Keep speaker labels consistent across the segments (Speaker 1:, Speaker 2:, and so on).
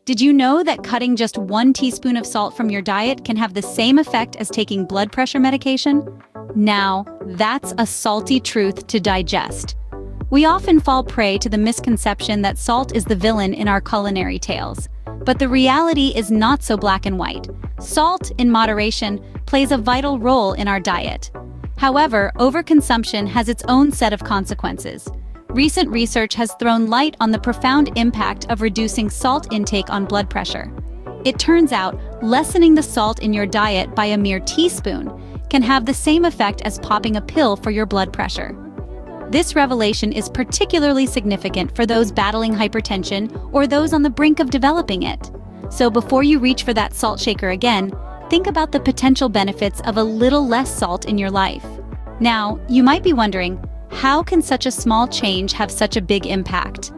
Speaker 1: Did you know that cutting just 1 teaspoon of salt from your diet can have the same effect as taking blood pressure medication? Now, that's a salty truth to digest. We often fall prey to the misconception that salt is the villain in our culinary tales. But the reality is not so black and white. Salt, in moderation, plays a vital role in our diet. However, overconsumption has its own set of consequences. Recent research has thrown light on the profound impact of reducing salt intake on blood pressure. It turns out, lessening the salt in your diet by a mere teaspoon can have the same effect as popping a pill for your blood pressure. This revelation is particularly significant for those battling hypertension or those on the brink of developing it. So before you reach for that salt shaker again, think about the potential benefits of a little less salt in your life. Now, you might be wondering, how can such a small change have such a big impact?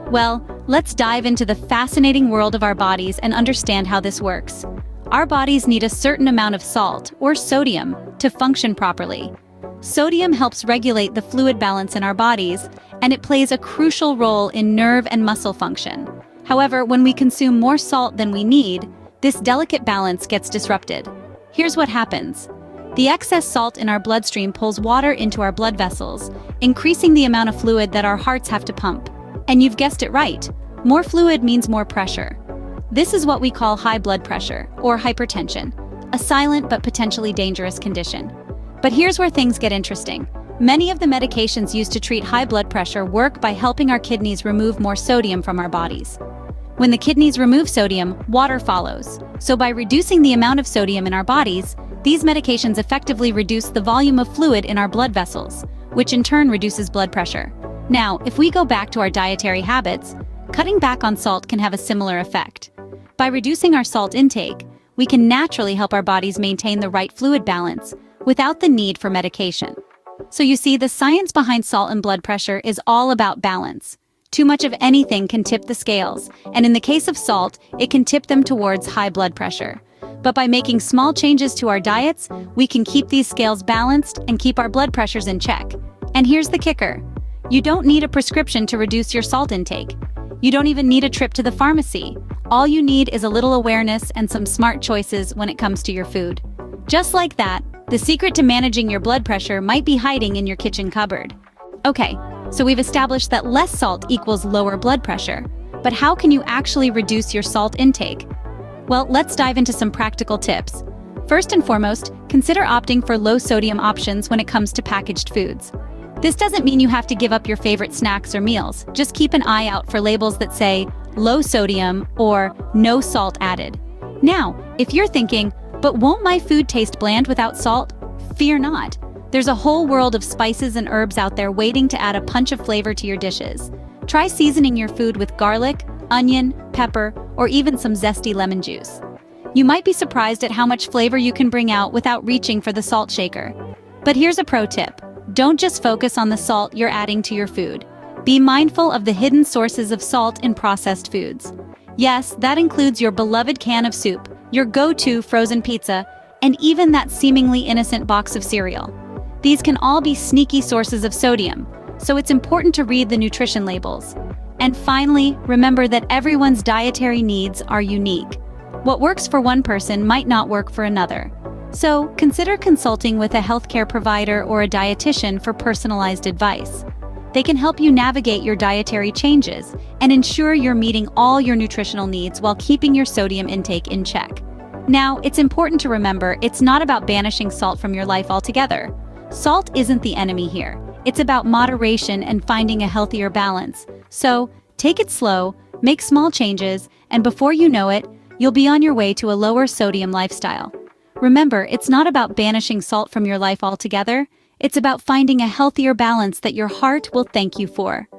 Speaker 1: Well, let's dive into the fascinating world of our bodies and understand how this works. Our bodies need a certain amount of salt, or sodium, to function properly. Sodium helps regulate the fluid balance in our bodies, and it plays a crucial role in nerve and muscle function. However, when we consume more salt than we need, this delicate balance gets disrupted. Here's what happens. The excess salt in our bloodstream pulls water into our blood vessels, increasing the amount of fluid that our hearts have to pump. And you've guessed it right, more fluid means more pressure. This is what we call high blood pressure, or hypertension, a silent but potentially dangerous condition. But here's where things get interesting. Many of the medications used to treat high blood pressure work by helping our kidneys remove more sodium from our bodies. When the kidneys remove sodium, water follows. So by reducing the amount of sodium in our bodies, these medications effectively reduce the volume of fluid in our blood vessels, which in turn reduces blood pressure. Now, if we go back to our dietary habits, cutting back on salt can have a similar effect. By reducing our salt intake, we can naturally help our bodies maintain the right fluid balance without the need for medication. So you see, the science behind salt and blood pressure is all about balance. Too much of anything can tip the scales, and in the case of salt, it can tip them towards high blood pressure. But by making small changes to our diets, we can keep these scales balanced and keep our blood pressures in check. And here's the kicker. You don't need a prescription to reduce your salt intake. You don't even need a trip to the pharmacy. All you need is a little awareness and some smart choices when it comes to your food. Just like that, the secret to managing your blood pressure might be hiding in your kitchen cupboard. Okay, so we've established that less salt equals lower blood pressure. But how can you actually reduce your salt intake? Well, let's dive into some practical tips. First and foremost, consider opting for low-sodium options when it comes to packaged foods. This doesn't mean you have to give up your favorite snacks or meals. Just keep an eye out for labels that say low sodium or no salt added. Now, if you're thinking, but won't my food taste bland without salt? Fear not. There's a whole world of spices and herbs out there waiting to add a punch of flavor to your dishes. Try seasoning your food with garlic, onion, pepper, or even some zesty lemon juice. You might be surprised at how much flavor you can bring out without reaching for the salt shaker. But here's a pro tip. Don't just focus on the salt you're adding to your food. Be mindful of the hidden sources of salt in processed foods. Yes, that includes your beloved can of soup, your go-to frozen pizza, and even that seemingly innocent box of cereal. These can all be sneaky sources of sodium, so it's important to read the nutrition labels. And finally, remember that everyone's dietary needs are unique. What works for one person might not work for another. So, consider consulting with a healthcare provider or a dietitian for personalized advice. They can help you navigate your dietary changes and ensure you're meeting all your nutritional needs while keeping your sodium intake in check. Now, it's important to remember it's not about banishing salt from your life altogether. Salt isn't the enemy here. It's about moderation and finding a healthier balance. So, take it slow, make small changes, and before you know it, you'll be on your way to a lower sodium lifestyle. Remember, it's not about banishing salt from your life altogether. It's about finding a healthier balance that your heart will thank you for.